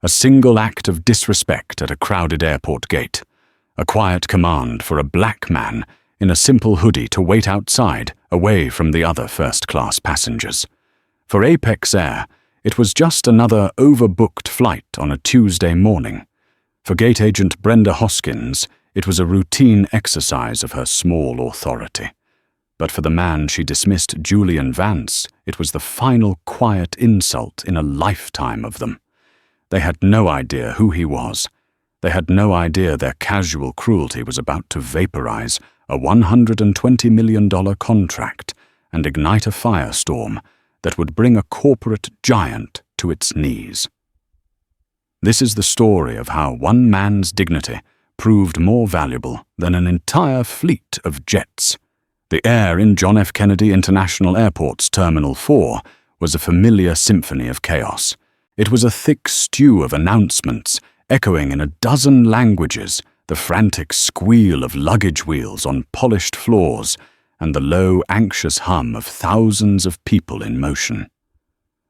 A single act of disrespect at a crowded airport gate. A quiet command for a black man in a simple hoodie to wait outside, away from the other first-class passengers. For Apex Air, it was just another overbooked flight on a Tuesday morning. For gate agent Brenda Hoskins, it was a routine exercise of her small authority. But for the man she dismissed, Julian Vance, it was the final quiet insult in a lifetime of them. They had no idea who he was. They had no idea their casual cruelty was about to vaporize a $120 million contract and ignite a firestorm that would bring a corporate giant to its knees. This is the story of how one man's dignity proved more valuable than an entire fleet of jets. The air in John F. Kennedy International Airport's Terminal 4 was a familiar symphony of chaos. It was a thick stew of announcements, echoing in a dozen languages, the frantic squeal of luggage wheels on polished floors, and the low, anxious hum of thousands of people in motion.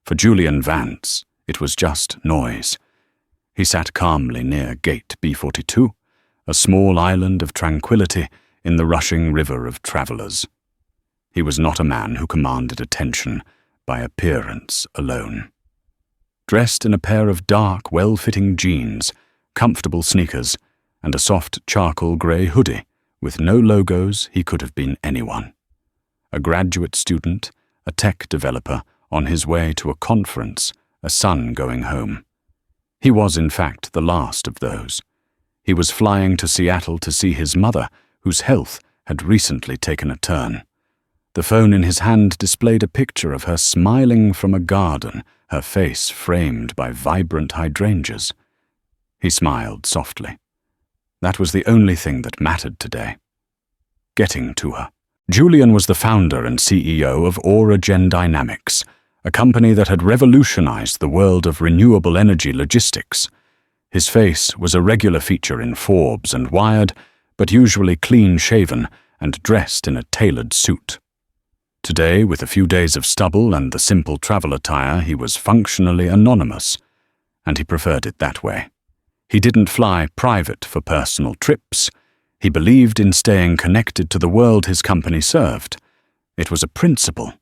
For Julian Vance, it was just noise. He sat calmly near Gate B42, a small island of tranquility in the rushing river of travelers. He was not a man who commanded attention by appearance alone. Dressed in a pair of dark, well-fitting jeans, comfortable sneakers, and a soft charcoal grey hoodie, with no logos, he could have been anyone. A graduate student, a tech developer, on his way to a conference, a son going home. He was, in fact, the last of those. He was flying to Seattle to see his mother, whose health had recently taken a turn. The phone in his hand displayed a picture of her smiling from a garden, her face framed by vibrant hydrangeas. He smiled softly. That was the only thing that mattered today. Getting to her. Julian was the founder and CEO of Airline Dynamics, a company that had revolutionized the world of renewable energy logistics. His face was a regular feature in Forbes and Wired, but usually clean-shaven and dressed in a tailored suit. Today, with a few days of stubble and the simple travel attire, he was functionally anonymous, and he preferred it that way. He didn't fly private for personal trips. He believed in staying connected to the world his company served. It was a principle.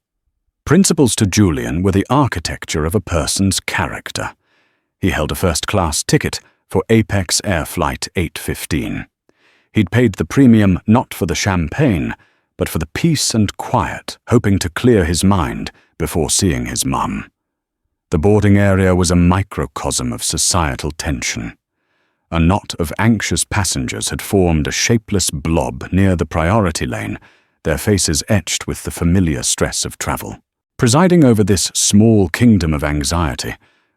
Principles to Julian were the architecture of a person's character. He held a first-class ticket for Apex Air Flight 815. He'd paid the premium not for the champagne, but for the peace and quiet, hoping to clear his mind before seeing his mum. The boarding area was a microcosm of societal tension. A knot of anxious passengers had formed a shapeless blob near the priority lane, their faces etched with the familiar stress of travel. Presiding over this small kingdom of anxiety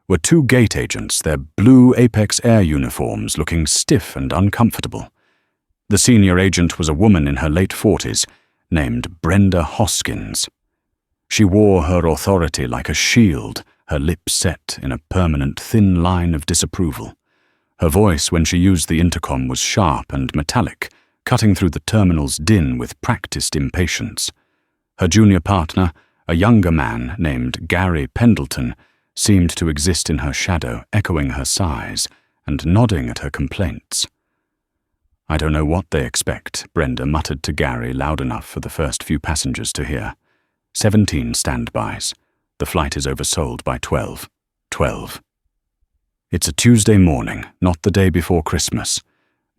were two gate agents, their blue Apex Air uniforms looking stiff and uncomfortable. The senior agent was a woman in her late 40s, named Brenda Hoskins. She wore her authority like a shield, her lips set in a permanent thin line of disapproval. Her voice when she used the intercom was sharp and metallic, cutting through the terminal's din with practiced impatience. Her junior partner, a younger man named Gary Pendleton, seemed to exist in her shadow, echoing her sighs and nodding at her complaints. "I don't know what they expect," Brenda muttered to Gary loud enough for the first few passengers to hear. 17 standbys. The flight is oversold by 12. 12. It's a Tuesday morning, not the day before Christmas.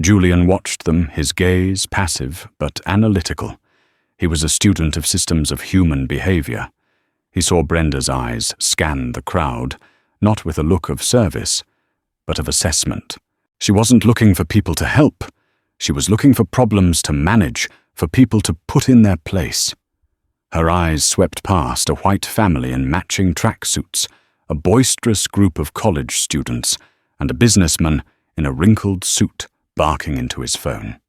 Julian watched them, his gaze passive but analytical. He was a student of systems of human behavior. He saw Brenda's eyes scan the crowd, not with a look of service, but of assessment. She wasn't looking for people to help. She was looking for problems to manage, for people to put in their place. Her eyes swept past a white family in matching tracksuits, a boisterous group of college students, and a businessman in a wrinkled suit barking into his phone.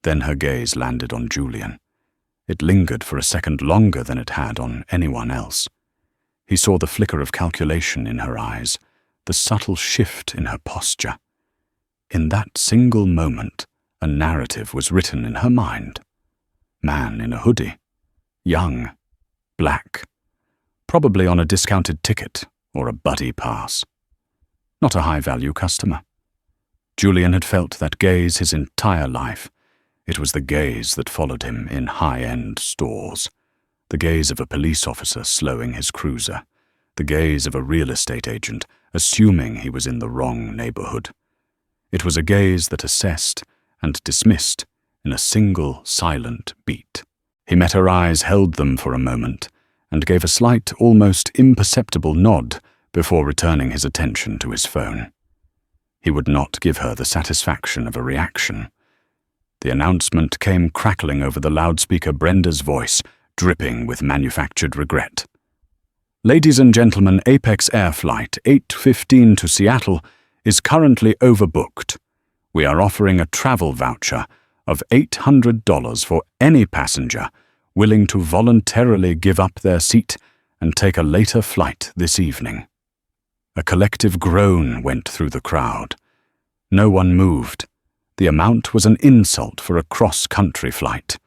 Then her gaze landed on Julian. It lingered for a second longer than it had on anyone else. He saw the flicker of calculation in her eyes, the subtle shift in her posture. In that single moment, a narrative was written in her mind. Man in a hoodie. Young. Black. Probably on a discounted ticket or a buddy pass. not a high-value customer. Julian had felt that gaze his entire life. It was the gaze that followed him in high-end stores, the gaze of a police officer slowing his cruiser, the gaze of a real estate agent assuming he was in the wrong neighborhood. It was a gaze that assessed and dismissed in a single silent beat. He met her eyes, held them for a moment, and gave a slight, almost imperceptible nod before returning his attention to his phone. He would not give her the satisfaction of a reaction. The announcement came crackling over the loudspeaker, Brenda's voice dripping with manufactured regret. Ladies and gentlemen, Apex Air Flight 815 to Seattle is currently overbooked. We are offering a travel voucher of $800 for any passenger willing to voluntarily give up their seat and take a later flight this evening. A collective groan went through the crowd. No one moved. The amount was an insult for a cross-country flight.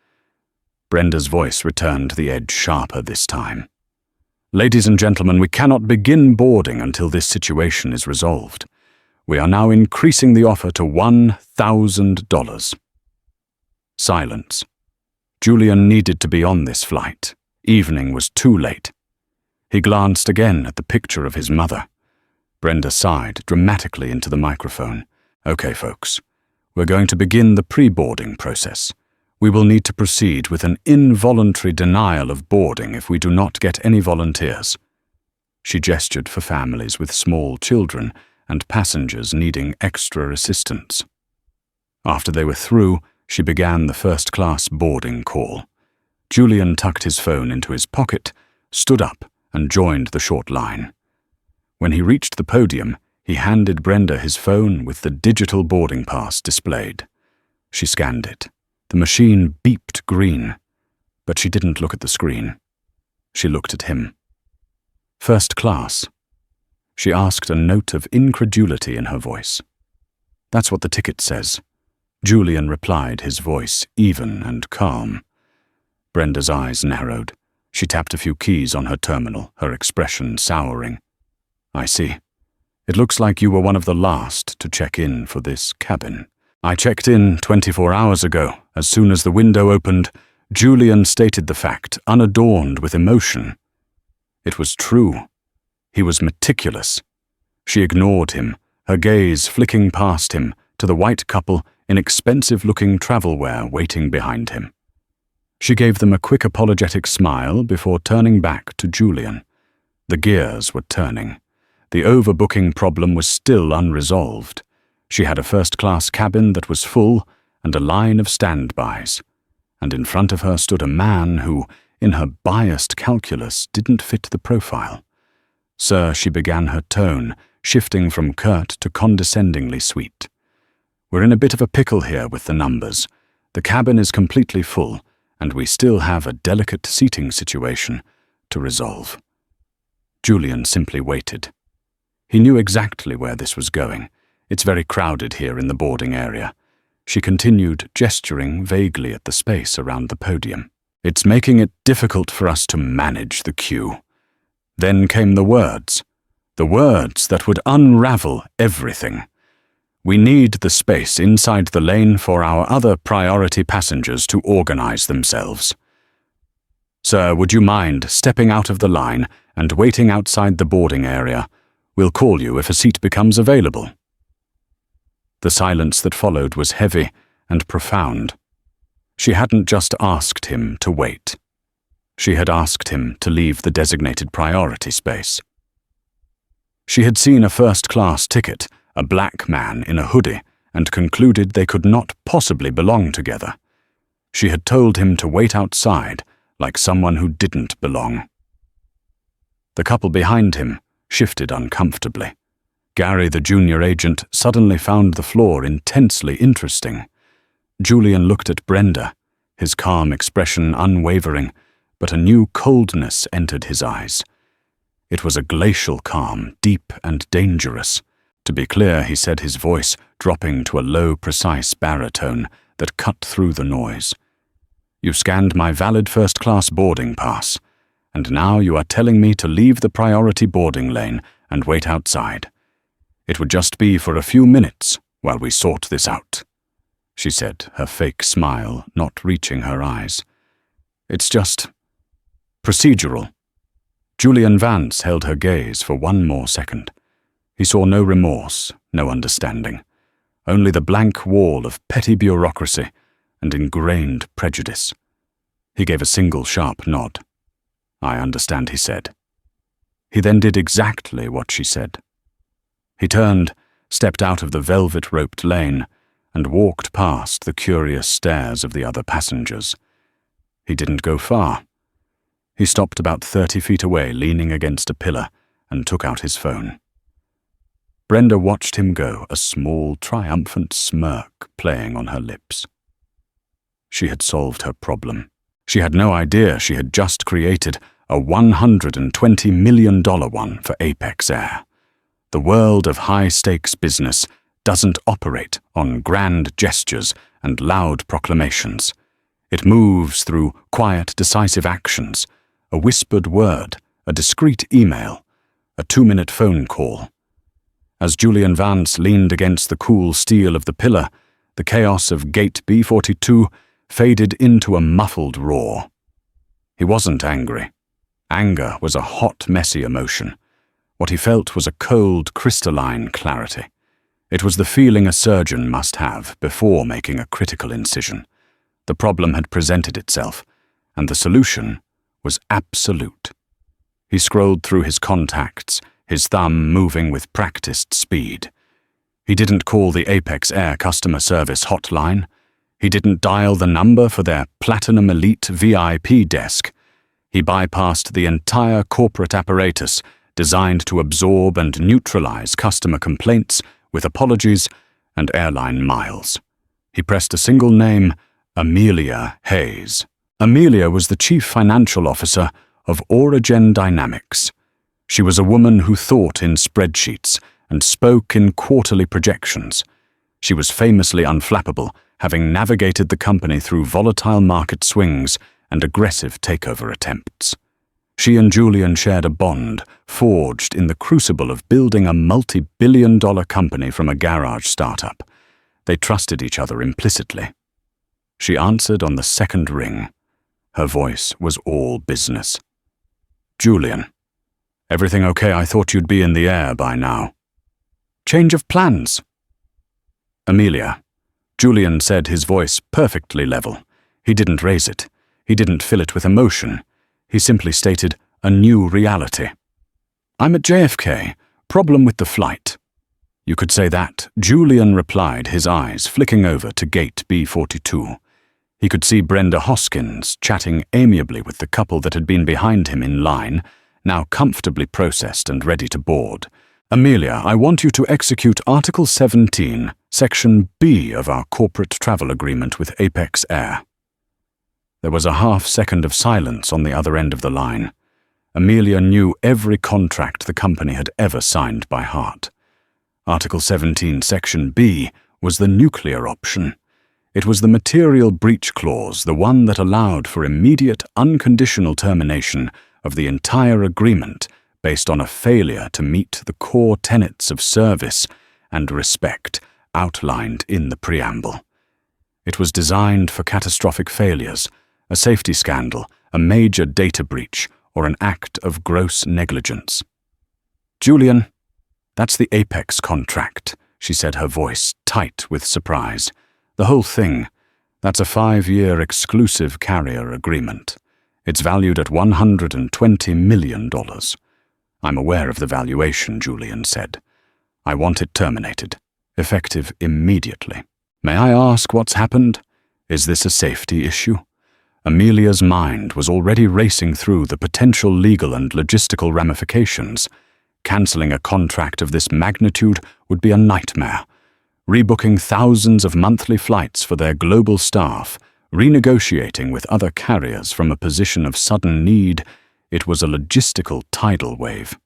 Brenda's voice returned the edge sharper this time. Ladies and gentlemen, we cannot begin boarding until this situation is resolved. We are now increasing the offer to $1,000. Silence. Julian needed to be on this flight. Evening was too late. He glanced again at the picture of his mother. Brenda sighed dramatically into the microphone. Okay, folks, we're going to begin the pre-boarding process. We will need to proceed with an involuntary denial of boarding if we do not get any volunteers. She gestured for families with small children and passengers needing extra assistance. After they were through, she began the first-class boarding call. Julian tucked his phone into his pocket, stood up, and joined the short line. When he reached the podium, he handed Brenda his phone with the digital boarding pass displayed. She scanned it. The machine beeped green, but she didn't look at the screen. She looked at him. First class. She asked, a note of incredulity in her voice. That's what the ticket says. Julian replied, his voice even and calm. Brenda's eyes narrowed. She tapped a few keys on her terminal, her expression souring. I see. It looks like you were one of the last to check in for this cabin. I checked in 24 hours ago. As soon as the window opened, Julian stated the fact, unadorned with emotion. It was true. He was meticulous. She ignored him, her gaze flicking past him to the white couple in expensive-looking travel wear waiting behind him. She gave them a quick apologetic smile before turning back to Julian. The gears were turning. The overbooking problem was still unresolved. She had a first-class cabin that was full and a line of standbys. And in front of her stood a man who, in her biased calculus, didn't fit the profile. Sir, she began her tone, shifting from curt to condescendingly sweet. We're in a bit of a pickle here with the numbers. The cabin is completely full, and we still have a delicate seating situation to resolve. Julian simply waited. He knew exactly where this was going. It's very crowded here in the boarding area. She continued, gesturing vaguely at the space around the podium. It's making it difficult for us to manage the queue. Then came the words that would unravel everything. We need the space inside the lane for our other priority passengers to organize themselves. Sir, would you mind stepping out of the line and waiting outside the boarding area? We'll call you if a seat becomes available. The silence that followed was heavy and profound. She hadn't just asked him to wait. She had asked him to leave the designated priority space. She had seen a first-class ticket, a black man in a hoodie, and concluded they could not possibly belong together. She had told him to wait outside, like someone who didn't belong. The couple behind him shifted uncomfortably. Gary, the junior agent, suddenly found the floor intensely interesting. Julian looked at Brenda, his calm expression unwavering, but a new coldness entered his eyes. It was a glacial calm, deep and dangerous. To be clear, he said, his voice dropping to a low, precise baritone that cut through the noise. You scanned my valid first-class boarding pass, and now you are telling me to leave the priority boarding lane and wait outside. It would just be for a few minutes while we sort this out, she said, her fake smile not reaching her eyes. It's just procedural. Julian Vance held her gaze for one more second. He saw no remorse, no understanding, only the blank wall of petty bureaucracy and ingrained prejudice. He gave a single sharp nod. I understand, he said. He then did exactly what she said. He turned, stepped out of the velvet-roped lane, and walked past the curious stares of the other passengers. He didn't go far. He stopped about 30 feet away, leaning against a pillar, and took out his phone. Brenda watched him go, a small, triumphant smirk playing on her lips. She had solved her problem. She had no idea she had just created a $120 million one for Apex Air. The world of high-stakes business doesn't operate on grand gestures and loud proclamations. It moves through quiet, decisive actions, a whispered word, a discreet email, a 2-minute phone call. As Julian Vance leaned against the cool steel of the pillar, the chaos of Gate B42 faded into a muffled roar. He wasn't angry. Anger was a hot, messy emotion. What he felt was a cold, crystalline clarity. It was the feeling a surgeon must have before making a critical incision. The problem had presented itself, and the solution was absolute. He scrolled through his contacts, his thumb moving with practiced speed. He didn't call the Apex Air customer service hotline. He didn't dial the number for their Platinum Elite VIP desk. He bypassed the entire corporate apparatus designed to absorb and neutralize customer complaints with apologies and airline miles. He pressed a single name, Amelia Hayes. Amelia was the chief financial officer of Origin Dynamics. She was a woman who thought in spreadsheets and spoke in quarterly projections. She was famously unflappable, having navigated the company through volatile market swings and aggressive takeover attempts. She and Julian shared a bond forged in the crucible of building a multi-billion-dollar company from a garage startup. They trusted each other implicitly. She answered on the second ring. Her voice was all business. Julian, everything okay? I thought you'd be in the air by now. Change of plans. Amelia. Julian said, his voice perfectly level. He didn't raise it. He didn't fill it with emotion. He simply stated a new reality. I'm at JFK. Problem with the flight. You could say that, Julian replied, his eyes flicking over to Gate B42. He could see Brenda Hoskins chatting amiably with the couple that had been behind him in line, now comfortably processed and ready to board. Amelia, I want you to execute Article 17, Section B of our corporate travel agreement with Apex Air. There was a half-second of silence on the other end of the line. Amelia knew every contract the company had ever signed by heart. Article 17, Section B was the nuclear option. It was the material breach clause, the one that allowed for immediate, unconditional termination of the entire agreement based on a failure to meet the core tenets of service and respect outlined in the preamble. It was designed for catastrophic failures, a safety scandal, a major data breach, or an act of gross negligence. Julian, that's the Apex contract, she said, her voice tight with surprise. The whole thing, that's a 5-year exclusive carrier agreement. It's valued at $120 million. I'm aware of the valuation, Julian said. I want it terminated, effective immediately. May I ask what's happened? Is this a safety issue? Amelia's mind was already racing through the potential legal and logistical ramifications. Canceling a contract of this magnitude would be a nightmare. Rebooking thousands of monthly flights for their global staff, renegotiating with other carriers from a position of sudden need, it was a logistical tidal wave.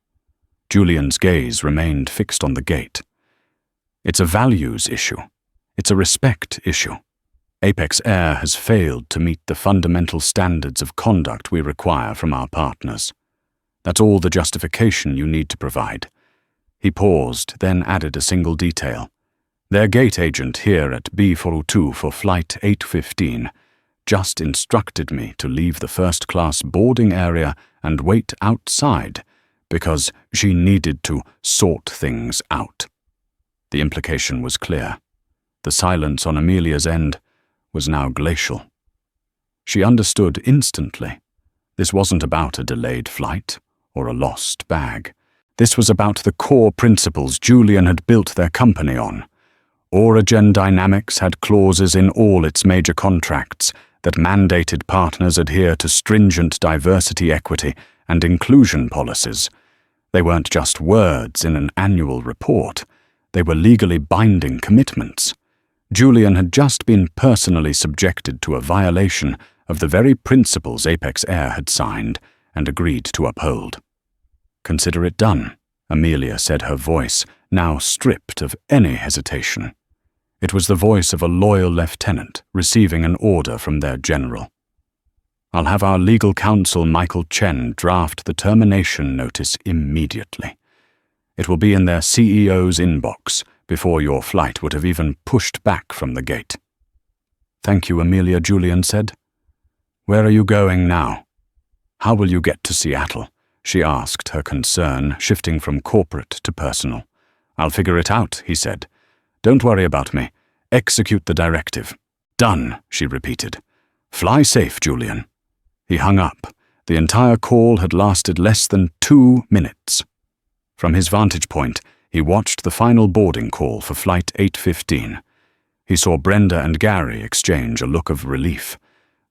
Julian's gaze remained fixed on the gate. It's a values issue. It's a respect issue. Apex Air has failed to meet the fundamental standards of conduct we require from our partners. That's all the justification you need to provide. He paused, then added a single detail. Their gate agent here at B402 for flight 815 just instructed me to leave the first-class boarding area and wait outside because she needed to sort things out. The implication was clear. The silence on Amelia's end was now glacial. She understood instantly. This wasn't about a delayed flight or a lost bag. This was about the core principles Julian had built their company on. Origin Dynamics had clauses in all its major contracts that mandated partners adhere to stringent diversity, equity, and inclusion policies. They weren't just words in an annual report. They were legally binding commitments. Julian had just been personally subjected to a violation of the very principles Apex Air had signed and agreed to uphold. "Consider it done," Amelia said, her voice now stripped of any hesitation. It was the voice of a loyal lieutenant receiving an order from their general. "I'll have our legal counsel Michael Chen draft the termination notice immediately. It will be in their CEO's inbox before your flight would have even pushed back from the gate." "Thank you, Amelia," Julian said. "Where are you going now?" "How will you get to Seattle?" she asked, her concern shifting from corporate to personal. "I'll figure it out," he said. "Don't worry about me. Execute the directive." "Done," she repeated. "Fly safe, Julian." He hung up. The entire call had lasted less than 2 minutes. From his vantage point, he watched the final boarding call for Flight 815. He saw Brenda and Gary exchange a look of relief.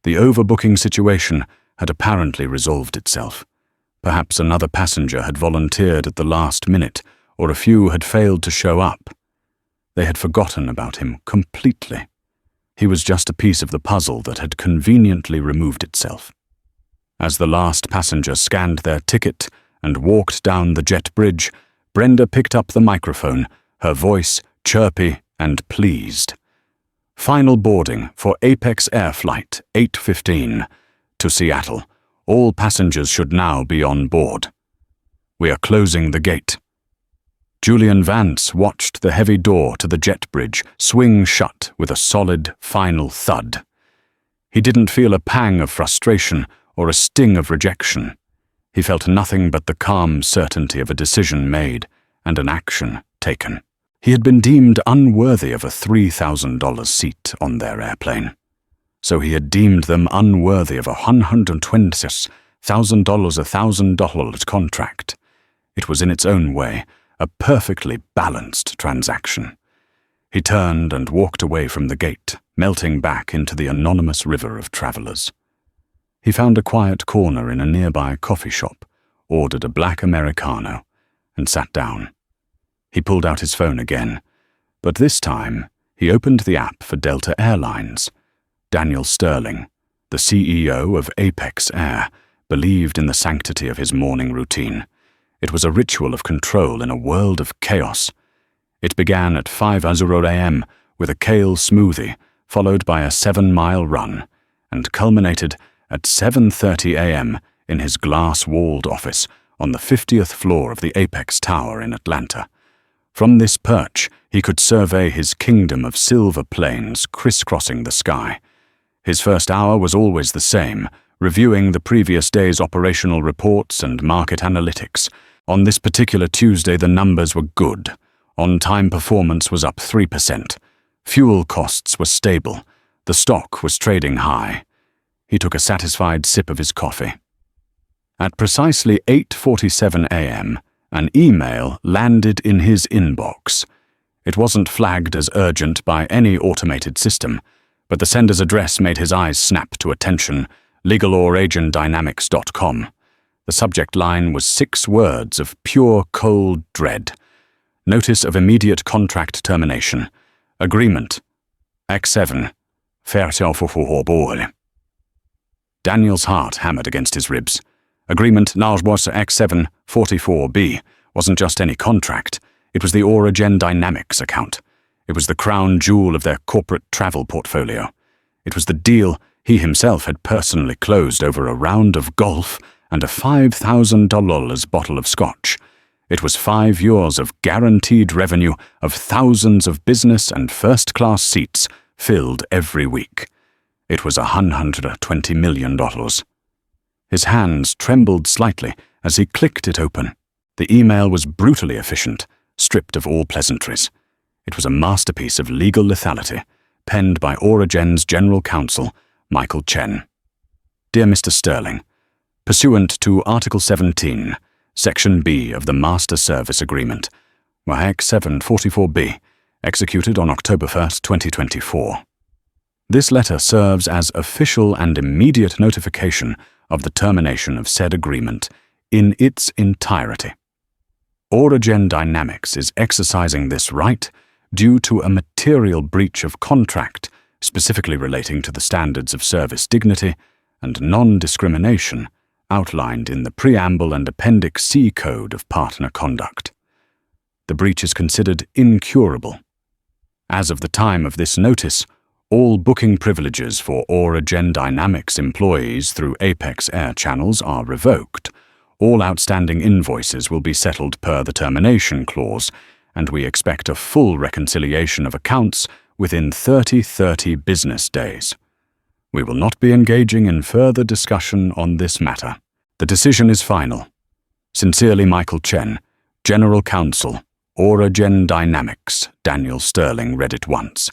The overbooking situation had apparently resolved itself. Perhaps another passenger had volunteered at the last minute, or a few had failed to show up. They had forgotten about him completely. He was just a piece of the puzzle that had conveniently removed itself. As the last passenger scanned their ticket and walked down the jet bridge, Brenda picked up the microphone, her voice chirpy and pleased. "Final boarding for Apex Air Flight 815 to Seattle. All passengers should now be on board. We are closing the gate." Julian Vance watched the heavy door to the jet bridge swing shut with a solid, final thud. He didn't feel a pang of frustration or a sting of rejection. He felt nothing but the calm certainty of a decision made and an action taken. He had been deemed unworthy of a $3,000 seat on their airplane. So he had deemed them unworthy of a $120,000 contract. It was in its own way a perfectly balanced transaction. He turned and walked away from the gate, melting back into the anonymous river of travelers. He found a quiet corner in a nearby coffee shop, ordered a black Americano, and sat down. He pulled out his phone again, but this time he opened the app for Delta Airlines. Daniel Sterling, the CEO of Apex Air, believed in the sanctity of his morning routine. It was a ritual of control in a world of chaos. It began at 5:00 a.m. with a kale smoothie, followed by a 7-mile run, and culminated at 7:30 a.m. in his glass-walled office on the 50th floor of the Apex Tower in Atlanta. From this perch, he could survey his kingdom of silver planes crisscrossing the sky. His first hour was always the same, reviewing the previous day's operational reports and market analytics. On this particular Tuesday, the numbers were good. On-time performance was up 3%. Fuel costs were stable. The stock was trading high. He took a satisfied sip of his coffee. At precisely 8:47 a.m., an email landed in his inbox. It wasn't flagged as urgent by any automated system, but the sender's address made his eyes snap to attention: legalorigindynamics.com. The subject line was 6 words of pure cold dread. Notice of immediate contract termination. Agreement. X7. Daniel's heart hammered against his ribs. Agreement Najwas X7 44B wasn't just any contract. It was the Origin Dynamics account. It was the crown jewel of their corporate travel portfolio. It was the deal he himself had personally closed over a round of golf and a $5,000 bottle of scotch. It was 5 years of guaranteed revenue of thousands of business and first-class seats filled every week. It was $120 million. His hands trembled slightly as he clicked it open. The email was brutally efficient, stripped of all pleasantries. It was a masterpiece of legal lethality, penned by Origen's General Counsel, Michael Chen. Dear Mr. Sterling, pursuant to Article 17, Section B of the Master Service Agreement, WAHEC 744B, executed on October 1, 2024. This letter serves as official and immediate notification of the termination of said agreement in its entirety. Origen Dynamics is exercising this right due to a material breach of contract specifically relating to the standards of service dignity and non-discrimination outlined in the Preamble and Appendix C Code of Partner Conduct. The breach is considered incurable. As of the time of this notice, all booking privileges for Origen Dynamics employees through Apex Air channels are revoked. All outstanding invoices will be settled per the termination clause, and we expect a full reconciliation of accounts within 30 business days. We will not be engaging in further discussion on this matter. The decision is final. Sincerely, Michael Chen, General Counsel, Origen Dynamics. Daniel Sterling read it once,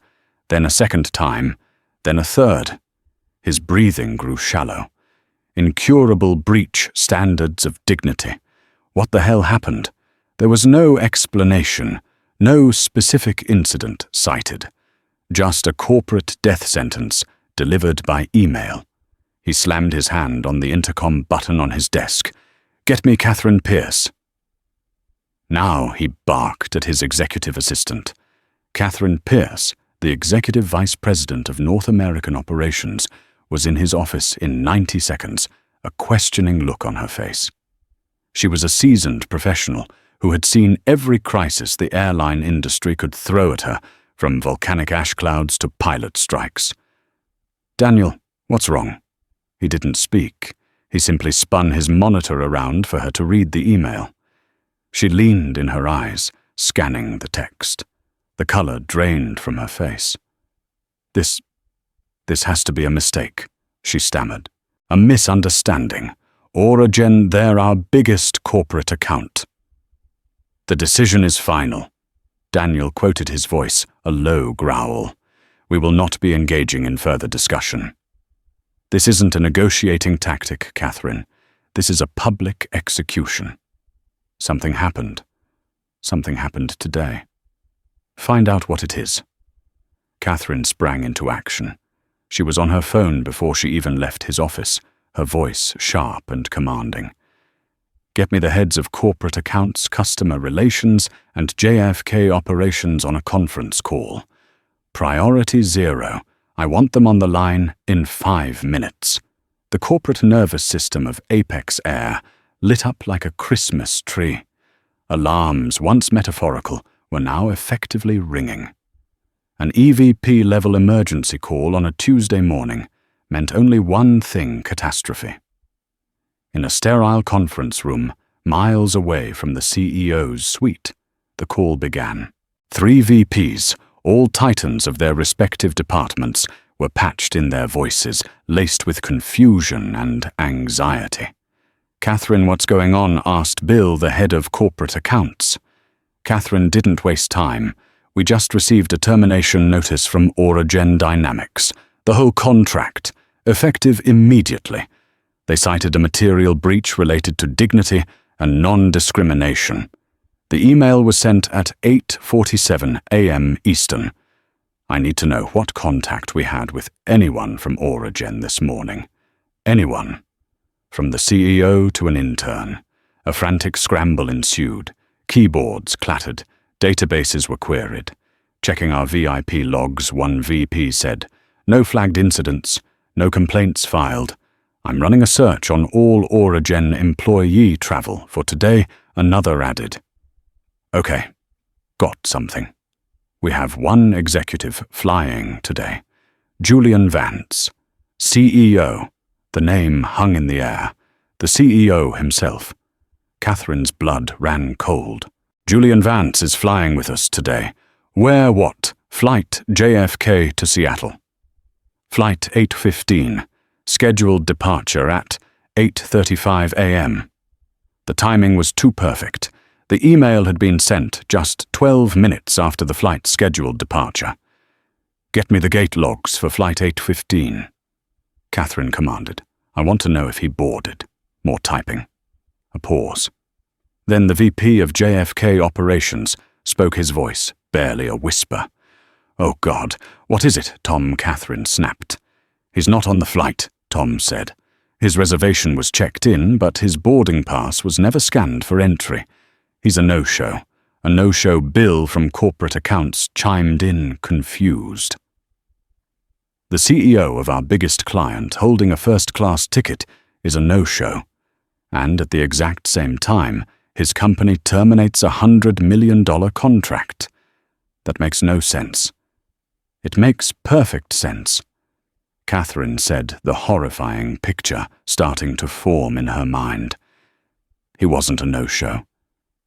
then a second time, then a third. His breathing grew shallow. Incurable breach standards of dignity. What the hell happened? There was no explanation, no specific incident cited. Just a corporate death sentence delivered by email. He slammed his hand on the intercom button on his desk. Get me Catherine Pierce. Now he barked at his executive assistant. Catherine Pierce, the executive vice president of North American operations, was in his office in 90 seconds, a questioning look on her face. She was a seasoned professional who had seen every crisis the airline industry could throw at her, from volcanic ash clouds to pilot strikes. Daniel, what's wrong? He didn't speak. He simply spun his monitor around for her to read the email. She leaned in her eyes, scanning the text. The color drained from her face. This has to be a mistake, she stammered. A misunderstanding. Origen, they're our biggest corporate account. The decision is final. Daniel quoted his voice, a low growl. We will not be engaging in further discussion. This isn't a negotiating tactic, Catherine. This is a public execution. Something happened. Something happened today. Find out what it is. Catherine sprang into action. She was on her phone before she even left his office, her voice sharp and commanding. Get me the heads of corporate accounts, customer relations, and JFK operations on a conference call. Priority 0. I want them on the line in 5 minutes. The corporate nervous system of Apex Air lit up like a Christmas tree. Alarms, once metaphorical, were now effectively ringing. An EVP-level emergency call on a Tuesday morning meant only one thing: catastrophe. In a sterile conference room, miles away from the CEO's suite, the call began. 3 VPs, all titans of their respective departments, were patched in their voices, laced with confusion and anxiety. Catherine, what's going on? Asked Bill, the head of corporate accounts. Catherine didn't waste time. We just received a termination notice from Origen Dynamics. The whole contract, effective immediately. They cited a material breach related to dignity and non-discrimination. The email was sent at 8:47 a.m. Eastern. I need to know what contact we had with anyone from Origen this morning. Anyone. From the CEO to an intern. A frantic scramble ensued. Keyboards clattered. Databases were queried. Checking our VIP logs, one VP said, "No flagged incidents, no complaints filed. I'm running a search on all Origen employee travel for today," another added. Okay, got something. We have one executive flying today. Julian Vance, CEO. The name hung in the air. The CEO himself. Catherine's blood ran cold. "Julian Vance is flying with us today. Where what? Flight JFK to Seattle. Flight 8:15. Scheduled departure at 8:35 a.m. The timing was too perfect. The email had been sent just 12 minutes after the flight's scheduled departure. "Get me the gate logs for Flight 8:15. Catherine commanded. "I want to know if he boarded." More typing. A pause. Then the VP of JFK Operations spoke, his voice barely a whisper. "Oh God, what is it, Tom?" Catherine snapped. "He's not on the flight," Tom said. "His reservation was checked in, but his boarding pass was never scanned for entry. He's a no-show." A no-show bill from corporate accounts chimed in, confused. The CEO of our biggest client holding a first-class ticket is a no-show. And at the exact same time, his company terminates a $100 million contract. That makes no sense. It makes perfect sense. Catherine said, the horrifying picture starting to form in her mind. He wasn't a no-show.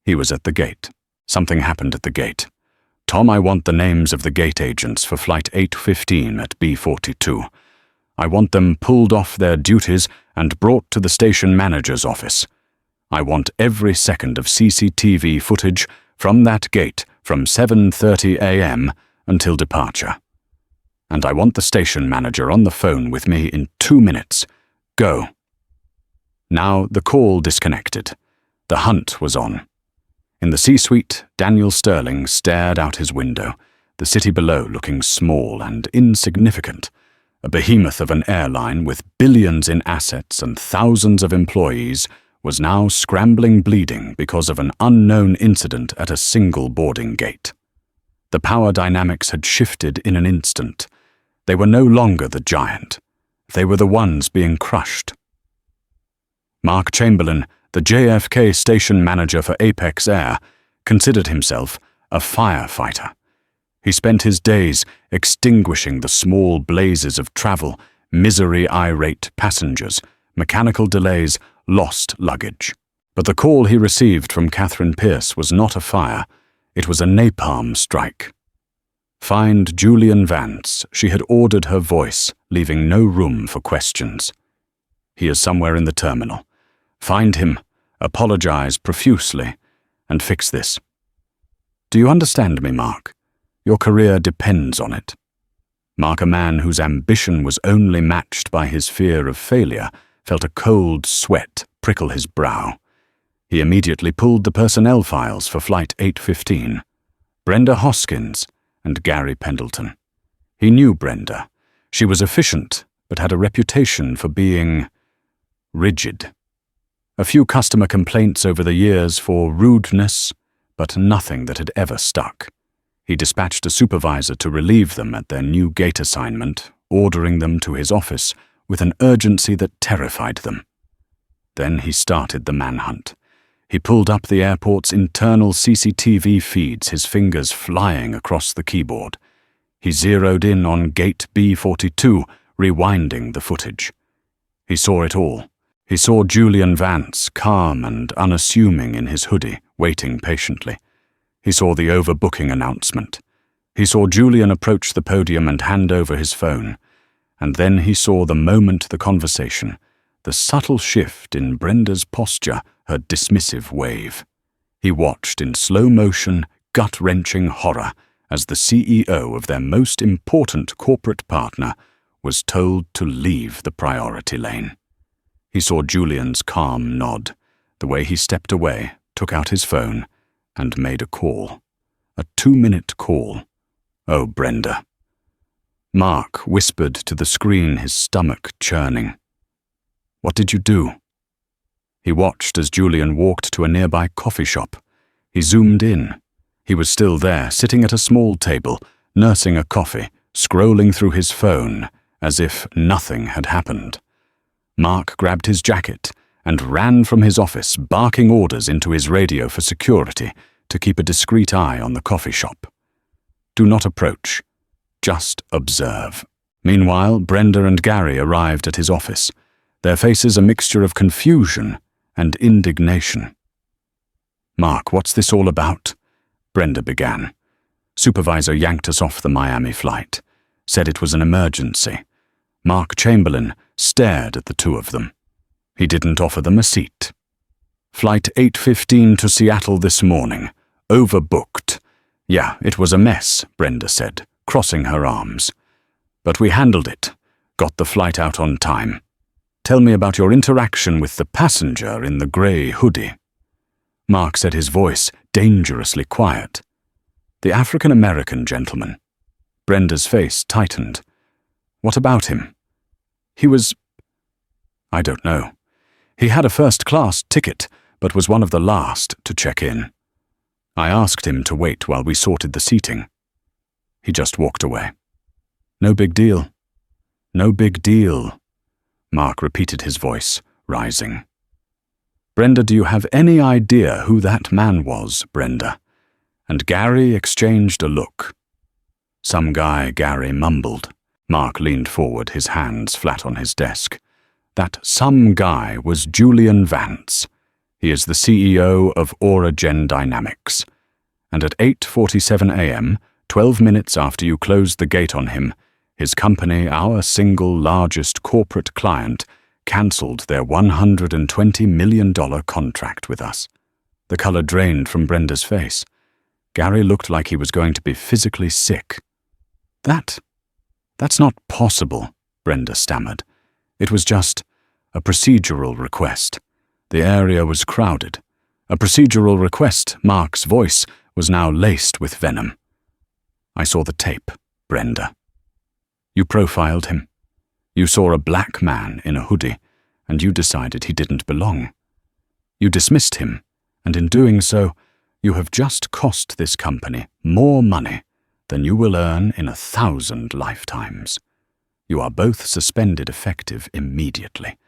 He was at the gate. Something happened at the gate. "Tom, I want the names of the gate agents for Flight 8:15 at B42. I want them pulled off their duties and brought to the station manager's office. I want every second of CCTV footage from that gate from 7:30 a.m. until departure. And I want the station manager on the phone with me in 2 minutes. Go." Now the call disconnected. The hunt was on. In the C-suite, Daniel Sterling stared out his window, the city below looking small and insignificant. A behemoth of an airline with billions in assets and thousands of employees was now scrambling bleeding because of an unknown incident at a single boarding gate. The power dynamics had shifted in an instant. They were no longer the giant. They were the ones being crushed. Mark Chamberlain, the JFK station manager for Apex Air, considered himself a firefighter. He spent his days extinguishing the small blazes of travel, misery-irate passengers, mechanical delays, lost luggage. But the call he received from Catherine Pierce was not a fire. It was a napalm strike. "Find Julian Vance," she had ordered her voice, leaving no room for questions. "He is somewhere in the terminal. Find him, apologize profusely, and fix this. Do you understand me, Mark? Your career depends on it." Mark, a man whose ambition was only matched by his fear of failure, felt a cold sweat prickle his brow. He immediately pulled the personnel files for Flight 8:15. Brenda Hoskins and Gary Pendleton. He knew Brenda. She was efficient, but had a reputation for being rigid. A few customer complaints over the years for rudeness, but nothing that had ever stuck. He dispatched a supervisor to relieve them at their new gate assignment, ordering them to his office with an urgency that terrified them. Then he started the manhunt. He pulled up the airport's internal CCTV feeds, his fingers flying across the keyboard. He zeroed in on gate B42, rewinding the footage. He saw it all. He saw Julian Vance, calm and unassuming in his hoodie, waiting patiently. He saw the overbooking announcement. He saw Julian approach the podium and hand over his phone. And then he saw the moment the conversation, the subtle shift in Brenda's posture, her dismissive wave. He watched in slow motion, gut-wrenching horror as the CEO of their most important corporate partner was told to leave the priority lane. He saw Julian's calm nod, the way he stepped away, took out his phone, and made a call. A 2-minute call. Oh, Brenda. Mark whispered to the screen, his stomach churning. "What did you do?" He watched as Julian walked to a nearby coffee shop. He zoomed in. He was still there, sitting at a small table, nursing a coffee, scrolling through his phone, as if nothing had happened. Mark grabbed his jacket and ran from his office, barking orders into his radio for security to keep a discreet eye on the coffee shop. Do not approach. Just observe. Meanwhile, Brenda and Gary arrived at his office, their faces a mixture of confusion and indignation. "Mark, what's this all about?" Brenda began. "Supervisor yanked us off the Miami flight. Said it was an emergency." Mark Chamberlain stared at the two of them. He didn't offer them a seat. "Flight 8:15 to Seattle this morning. Overbooked." "Yeah, it was a mess," Brenda said, crossing her arms. "But we handled it. Got the flight out on time. Tell me about your interaction with the passenger in the grey hoodie." Mark said, his voice dangerously quiet. "The African-American gentleman." Brenda's face tightened. "What about him?" "He was... I don't know. He had a first-class ticket, but was one of the last to check in. I asked him to wait while we sorted the seating. He just walked away." "No big deal." "No big deal," Mark repeated, his voice rising. "Brenda, do you have any idea who that man was, Brenda?" And Gary exchanged a look. "Some guy," Gary mumbled. Mark leaned forward, his hands flat on his desk. "That some guy was Julian Vance. He is the CEO of Origin Dynamics. And at 8:47 a.m., 12 minutes after you closed the gate on him, his company, our single largest corporate client, cancelled their $120 million contract with us." The colour drained from Brenda's face. Gary looked like he was going to be physically sick. That's not possible," Brenda stammered. "It was just a procedural request. The area was crowded. A procedural request." Mark's voice was now laced with venom. "I saw the tape, Brenda. You profiled him. You saw a black man in a hoodie, and you decided he didn't belong. You dismissed him, and in doing so, you have just cost this company more money than you will earn in 1,000 lifetimes. You are both suspended effective immediately.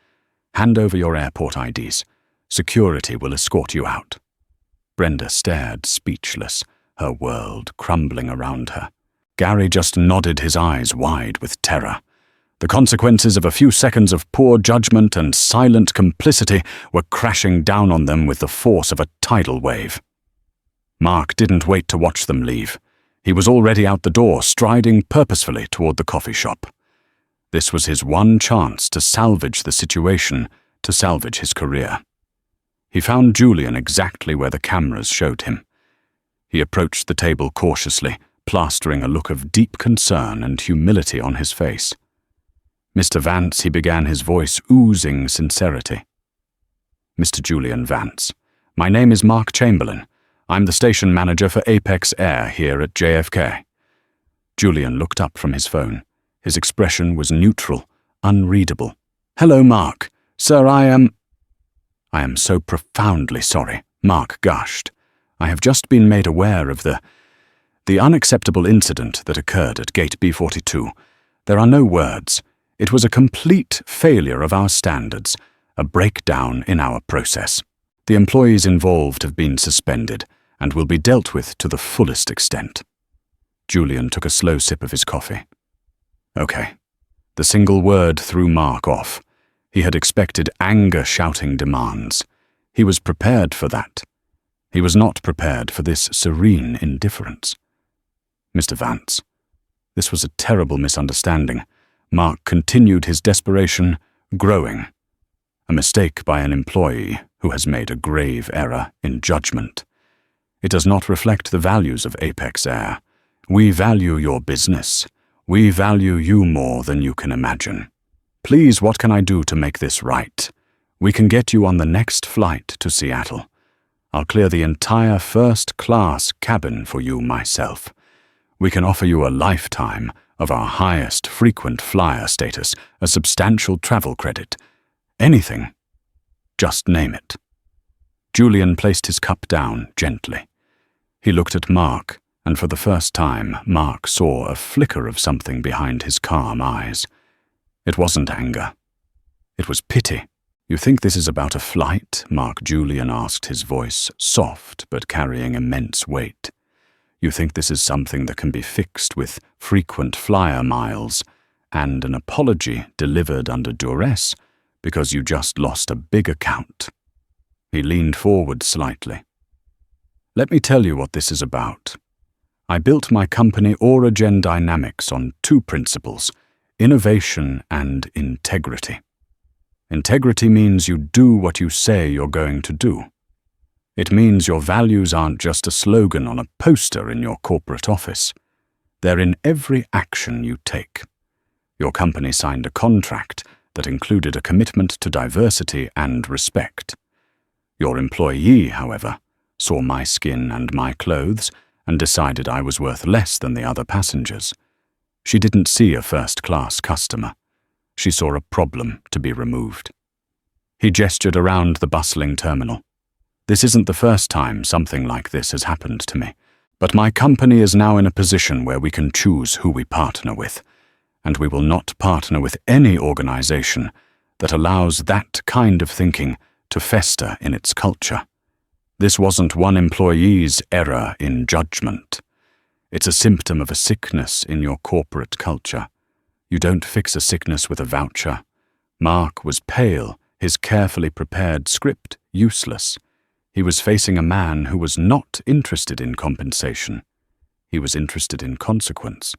Hand over your airport IDs. Security will escort you out." Brenda stared, speechless, her world crumbling around her. Gary just nodded, his eyes wide with terror. The consequences of a few seconds of poor judgment and silent complicity were crashing down on them with the force of a tidal wave. Mark didn't wait to watch them leave. He was already out the door, striding purposefully toward the coffee shop. This was his one chance to salvage the situation, to salvage his career. He found Julian exactly where the cameras showed him. He approached the table cautiously, plastering a look of deep concern and humility on his face. "Mr. Vance," he began, his voice oozing sincerity. "Mr. Julian Vance, my name is Mark Chamberlain. I'm the station manager for Apex Air here at JFK." Julian looked up from his phone. His expression was neutral, unreadable. "Hello, Mark. Sir, I am so profoundly sorry," Mark gushed. "I have just been made aware of the unacceptable incident that occurred at Gate B42. There are no words. It was a complete failure of our standards, a breakdown in our process. The employees involved have been suspended and will be dealt with to the fullest extent." Julian took a slow sip of his coffee. Okay. The single word threw Mark off. He had expected anger-shouting demands. He was prepared for that. He was not prepared for this serene indifference. "Mr. Vance, this was a terrible misunderstanding." Mark continued, his desperation growing. "A mistake by an employee who has made a grave error in judgment. It does not reflect the values of Apex Air. We value your business. We value you more than you can imagine. Please, what can I do to make this right? We can get you on the next flight to Seattle. I'll clear the entire first-class cabin for you myself. We can offer you a lifetime of our highest frequent flyer status, a substantial travel credit. Anything. Just name it." Julian placed his cup down gently. He looked at Mark, and for the first time, Mark saw a flicker of something behind his calm eyes. It wasn't anger. It was pity. "You think this is about a flight?" Mark Julian asked, his voice soft but carrying immense weight. "You think this is something that can be fixed with frequent flyer miles and an apology delivered under duress because you just lost a big account?" He leaned forward slightly. Let me tell you what this is about. I built my company Origin Dynamics on two principles: innovation and integrity. Integrity means you do what you say you're going to do. It means your values aren't just a slogan on a poster in your corporate office. They're in every action you take. Your company signed a contract that included a commitment to diversity and respect. Your employee, however, saw my skin and my clothes and decided I was worth less than the other passengers. She didn't see a first-class customer. She saw a problem to be removed. He gestured around the bustling terminal. This isn't the first time something like this has happened to me, but my company is now in a position where we can choose who we partner with, and we will not partner with any organization that allows that kind of thinking to fester in its culture. This wasn't one employee's error in judgment. It's a symptom of a sickness in your corporate culture. You don't fix a sickness with a voucher. Mark was pale, his carefully prepared script useless. He was facing a man who was not interested in compensation. He was interested in consequence.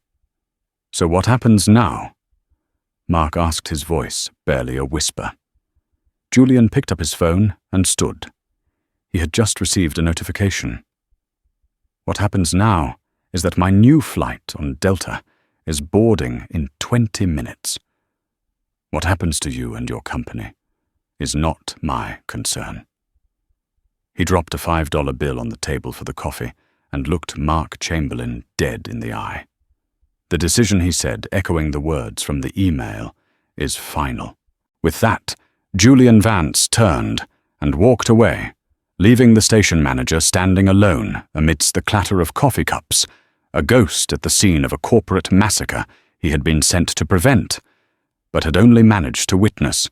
So what happens now? Mark asked, his voice barely a whisper. Julian picked up his phone and stood. He had just received a notification. What happens now is that my new flight on Delta is boarding in 20 minutes. What happens to you and your company is not my concern. He dropped a $5 bill on the table for the coffee and looked Mark Chamberlain dead in the eye. The decision, he said, echoing the words from the email, is final. With that, Julian Vance turned and walked away, leaving the station manager standing alone amidst the clatter of coffee cups, a ghost at the scene of a corporate massacre he had been sent to prevent, but had only managed to witness.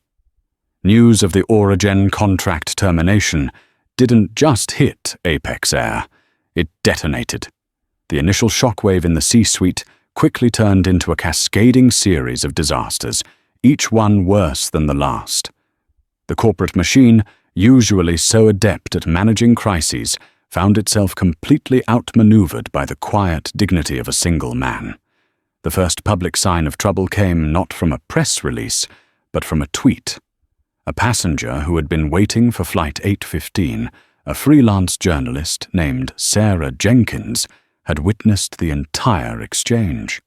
News of the Origin contract termination didn't just hit Apex Air, it detonated. The initial shockwave in the C-suite quickly turned into a cascading series of disasters, each one worse than the last. The corporate machine, usually so adept at managing crises, found itself completely outmaneuvered by the quiet dignity of a single man. The first public sign of trouble came not from a press release, but from a tweet. A passenger who had been waiting for Flight 815, a freelance journalist named Sarah Jenkins, had witnessed the entire exchange.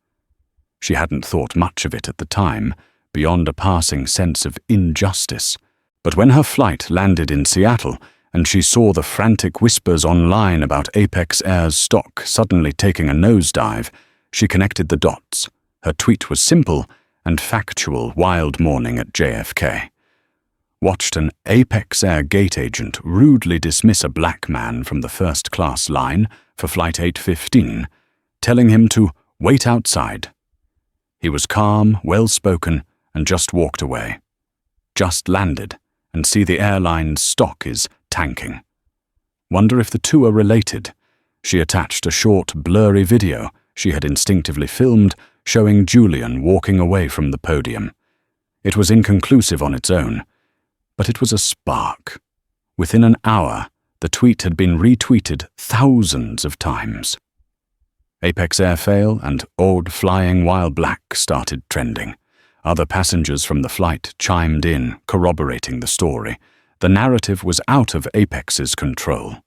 She hadn't thought much of it at the time, beyond a passing sense of injustice. But when her flight landed in Seattle, and she saw the frantic whispers online about Apex Air's stock suddenly taking a nosedive, she connected the dots. Her tweet was simple and factual: wild morning at JFK. Watched an Apex Air gate agent rudely dismiss a black man from the first-class line for Flight 815, telling him to wait outside. He was calm, well-spoken, and just walked away. Just landed, and see the airline's stock is tanking. Wonder if the two are related. She attached a short, blurry video she had instinctively filmed showing Julian walking away from the podium. It was inconclusive on its own, but it was a spark. Within an hour, the tweet had been retweeted thousands of times. Apex Air fail and Old Flying While Black started trending. Other passengers from the flight chimed in, corroborating the story. The narrative was out of Apex's control.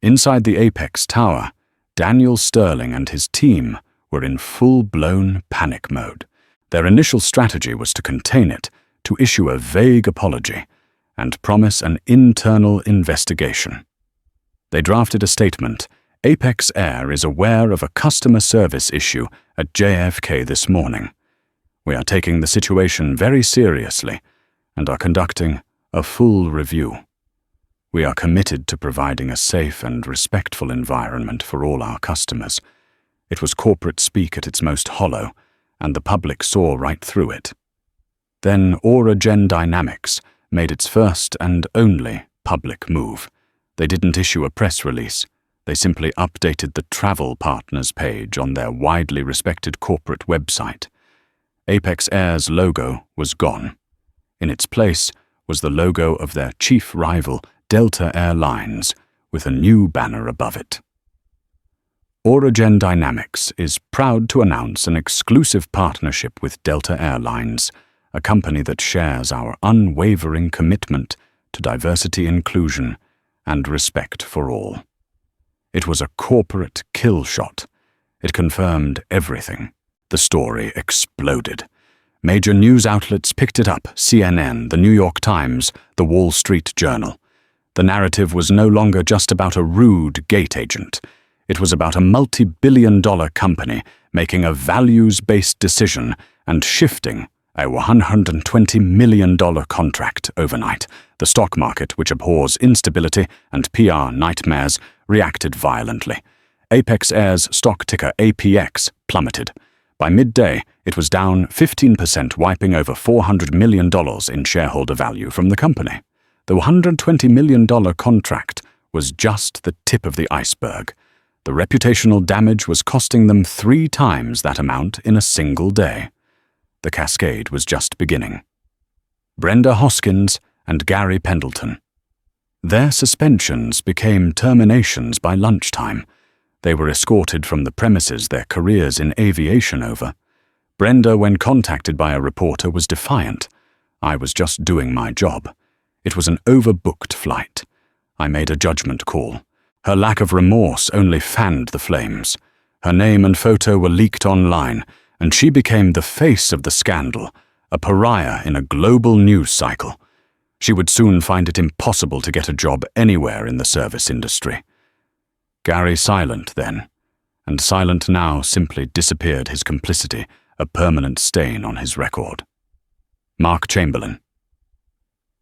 Inside the Apex Tower, Daniel Sterling and his team were in full-blown panic mode. Their initial strategy was to contain it, to issue a vague apology, and promise an internal investigation. They drafted a statement: Apex Air is aware of a customer service issue at JFK this morning. We are taking the situation very seriously and are conducting a full review. We are committed to providing a safe and respectful environment for all our customers. It was corporate speak at its most hollow, and the public saw right through it. Then Origin Dynamics made its first and only public move. They didn't issue a press release. They simply updated the travel partners page on their widely respected corporate website. Apex Air's logo was gone. In its place was the logo of their chief rival, Delta Airlines, with a new banner above it. Origin Dynamics is proud to announce an exclusive partnership with Delta Airlines, a company that shares our unwavering commitment to diversity, inclusion, and respect for all. It was a corporate kill shot. It confirmed everything. The story exploded. Major news outlets picked it up: CNN, the New York Times, the Wall Street Journal. The narrative was no longer just about a rude gate agent. It was about a multi-billion-dollar company making a values-based decision and shifting a $120 million contract overnight. The stock market, which abhors instability and PR nightmares, reacted violently. Apex Air's stock ticker APX plummeted. By midday, it was down 15%, wiping over $400 million in shareholder value from the company. The $120 million contract was just the tip of the iceberg. The reputational damage was costing them 3 times that amount in a single day. The cascade was just beginning. Brenda Hoskins and Gary Pendleton. Their suspensions became terminations by lunchtime. They were escorted from the premises, their careers in aviation over. Brenda, when contacted by a reporter, was defiant. "I was just doing my job. It was an overbooked flight. I made a judgment call." Her lack of remorse only fanned the flames. Her name and photo were leaked online, and she became the face of the scandal, a pariah in a global news cycle. She would soon find it impossible to get a job anywhere in the service industry. Gary silent then, and silent now simply disappeared his complicity, a permanent stain on his record. Mark Chamberlain.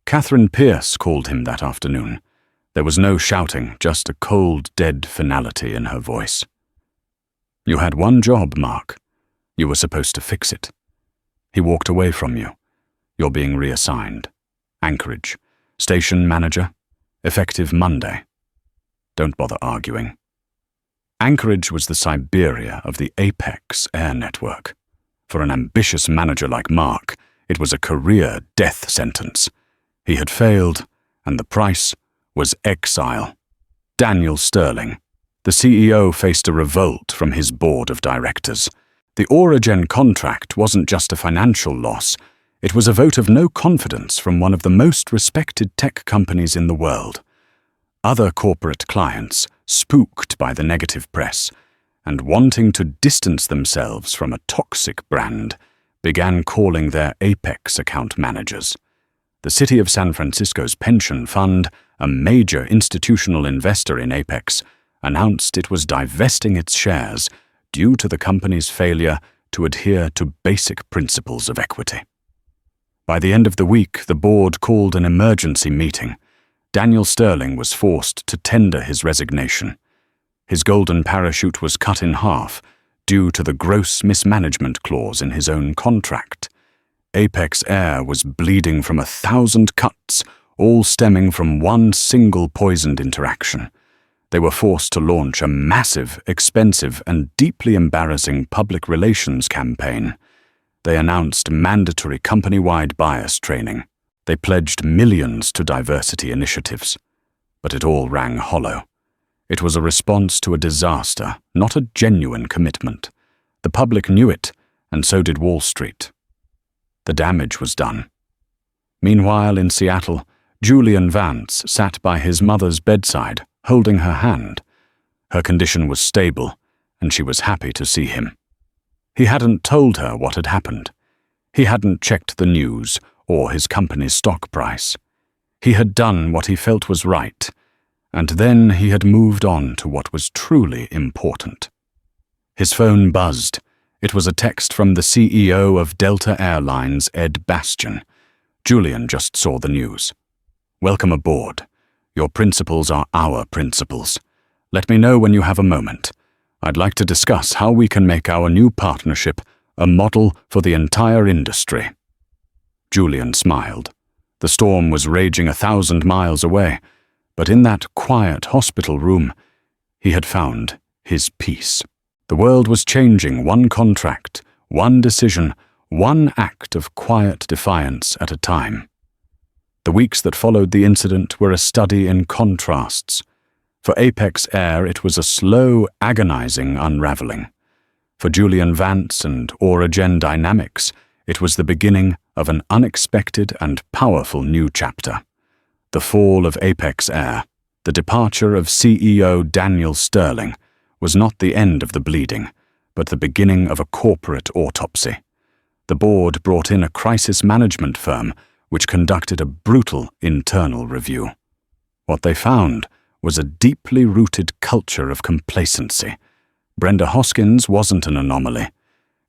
Catherine Pierce called him that afternoon. There was no shouting, just a cold, dead finality in her voice. "You had one job, Mark. You were supposed to fix it. He walked away from you. You're being reassigned. Anchorage. Station manager. Effective Monday. Don't bother arguing." Anchorage was the Siberia of the Apex Air network. For an ambitious manager like Mark, it was a career death sentence. He had failed, and the price was exile. Daniel Sterling, the CEO, faced a revolt from his board of directors. The Origin contract wasn't just a financial loss. It was a vote of no confidence from one of the most respected tech companies in the world. Other corporate clients, spooked by the negative press and wanting to distance themselves from a toxic brand, began calling their Apex account managers. The City of San Francisco's pension fund, a major institutional investor in Apex, announced it was divesting its shares due to the company's failure to adhere to basic principles of equity. By the end of the week, the board called an emergency meeting. Daniel Sterling was forced to tender his resignation. His golden parachute was cut in half due to the gross mismanagement clause in his own contract. Apex Air was bleeding from 1,000 cuts, all stemming from one single poisoned interaction. They were forced to launch a massive, expensive, and deeply embarrassing public relations campaign. They announced mandatory company-wide bias training. They pledged millions to diversity initiatives. But it all rang hollow. It was a response to a disaster, not a genuine commitment. The public knew it, and so did Wall Street. The damage was done. Meanwhile, in Seattle, Julian Vance sat by his mother's bedside, holding her hand. Her condition was stable, and she was happy to see him. He hadn't told her what had happened. He hadn't checked the news or his company's stock price. He had done what he felt was right, and then he had moved on to what was truly important. His phone buzzed. It was a text from the CEO of Delta Airlines, Ed Bastian. Julian just saw the news. "Welcome aboard. Your principles are our principles. Let me know when you have a moment. I'd like to discuss how we can make our new partnership a model for the entire industry." Julian smiled. The storm was raging 1,000 miles away, but in that quiet hospital room, he had found his peace. The world was changing, one contract, one decision, one act of quiet defiance at a time. The weeks that followed the incident were a study in contrasts. For Apex Air, it was a slow, agonizing unraveling. For Julian Vance and Origin Dynamics, it was the beginning of an unexpected and powerful new chapter. The fall of Apex Air, the departure of CEO Daniel Sterling, was not the end of the bleeding, but the beginning of a corporate autopsy. The board brought in a crisis management firm which conducted a brutal internal review. What they found was a deeply rooted culture of complacency. Brenda Hoskins wasn't an anomaly.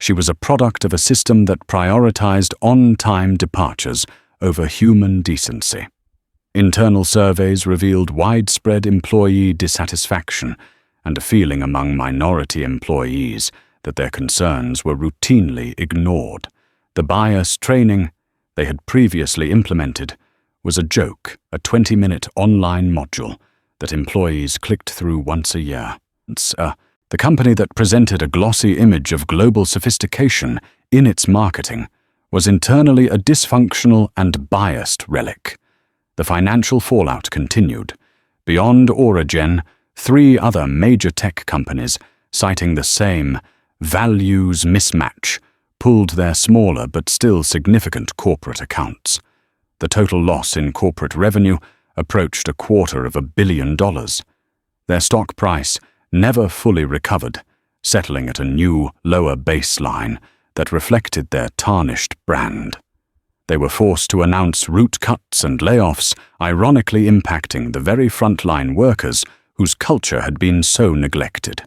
She was a product of a system that prioritized on-time departures over human decency. Internal surveys revealed widespread employee dissatisfaction and a feeling among minority employees that their concerns were routinely ignored. The bias training they had previously implemented was a joke, a 20-minute online module that employees clicked through once a year. The company that presented a glossy image of global sophistication in its marketing was internally a dysfunctional and biased relic. The financial fallout continued. Beyond Origin, 3 other major tech companies, citing the same values mismatch, pulled their smaller but still significant corporate accounts. The total loss in corporate revenue approached $250 million. Their stock price never fully recovered, settling at a new, lower baseline that reflected their tarnished brand. They were forced to announce route cuts and layoffs, ironically impacting the very frontline workers whose culture had been so neglected.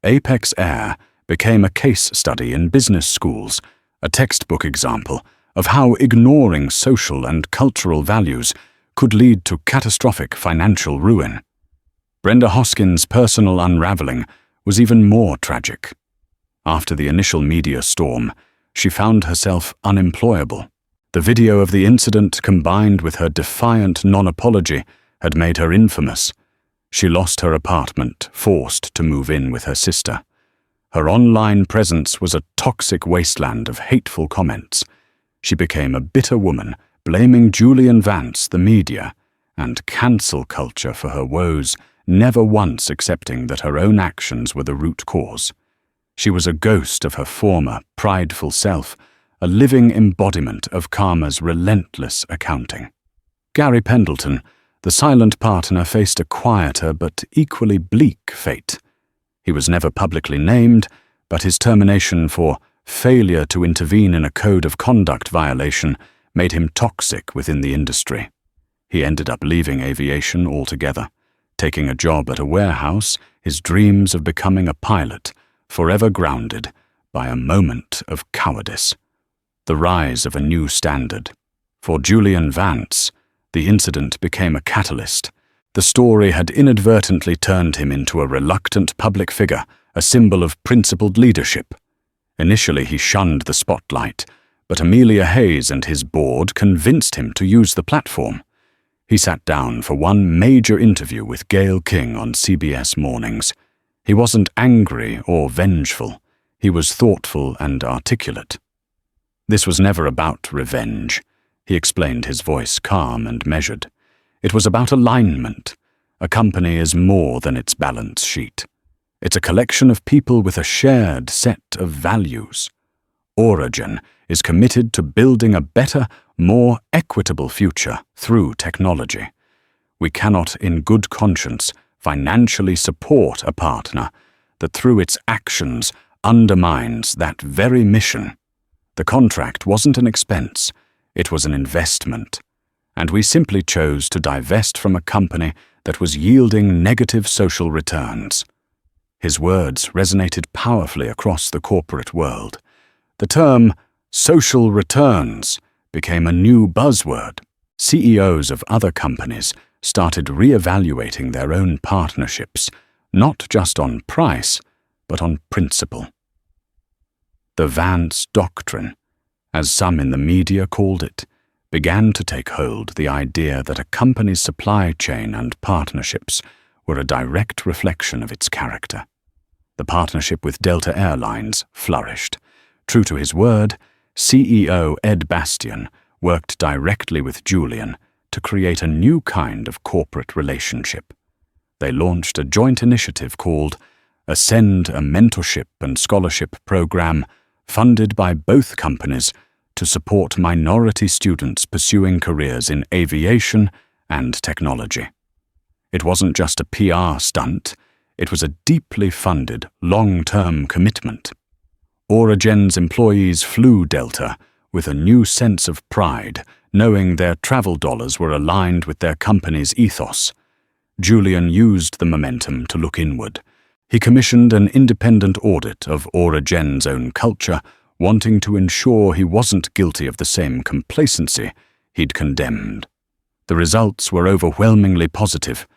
Apex Air became a case study in business schools, a textbook example of how ignoring social and cultural values could lead to catastrophic financial ruin. Brenda Hoskins' personal unraveling was even more tragic. After the initial media storm, she found herself unemployable. The video of the incident, combined with her defiant non-apology, had made her infamous. She lost her apartment, forced to move in with her sister. Her online presence was a toxic wasteland of hateful comments. She became a bitter woman, blaming Julian Vance, the media, and cancel culture for her woes, never once accepting that her own actions were the root cause. She was a ghost of her former, prideful self, a living embodiment of karma's relentless accounting. Gary Pendleton, the silent partner, faced a quieter but equally bleak fate. He was never publicly named, but his termination for failure to intervene in a code of conduct violation made him toxic within the industry. He ended up leaving aviation altogether, taking a job at a warehouse, his dreams of becoming a pilot, forever grounded by a moment of cowardice. The rise of a new standard. For Julian Vance, the incident became a catalyst. The story had inadvertently turned him into a reluctant public figure, a symbol of principled leadership. Initially, he shunned the spotlight, but Amelia Hayes and his board convinced him to use the platform. He sat down for one major interview with Gayle King on CBS Mornings. He wasn't angry or vengeful. He was thoughtful and articulate. This was never about revenge. He explained, his voice calm and measured. It was about alignment. A company is more than its balance sheet. It's a collection of people with a shared set of values. Origin is committed to building a better, more equitable future through technology. We cannot, in good conscience, financially support a partner that through its actions undermines that very mission. The contract wasn't an expense, it was an investment, and we simply chose to divest from a company that was yielding negative social returns. His words resonated powerfully across the corporate world. The term social returns became a new buzzword. CEOs of other companies started re-evaluating their own partnerships, not just on price, but on principle. The Vance Doctrine, as some in the media called it, began to take hold, the idea that a company's supply chain and partnerships were a direct reflection of its character. The partnership with Delta Airlines flourished. True to his word, CEO Ed Bastian worked directly with Julian to create a new kind of corporate relationship. They launched a joint initiative called Ascend, a mentorship and scholarship program funded by both companies to support minority students pursuing careers in aviation and technology. It wasn't just a PR stunt, it was a deeply funded, long-term commitment. Auragen's employees flew Delta with a new sense of pride, knowing their travel dollars were aligned with their company's ethos. Julian used the momentum to look inward. He commissioned an independent audit of Auragen's own culture, wanting to ensure he wasn't guilty of the same complacency he'd condemned. The results were overwhelmingly positive,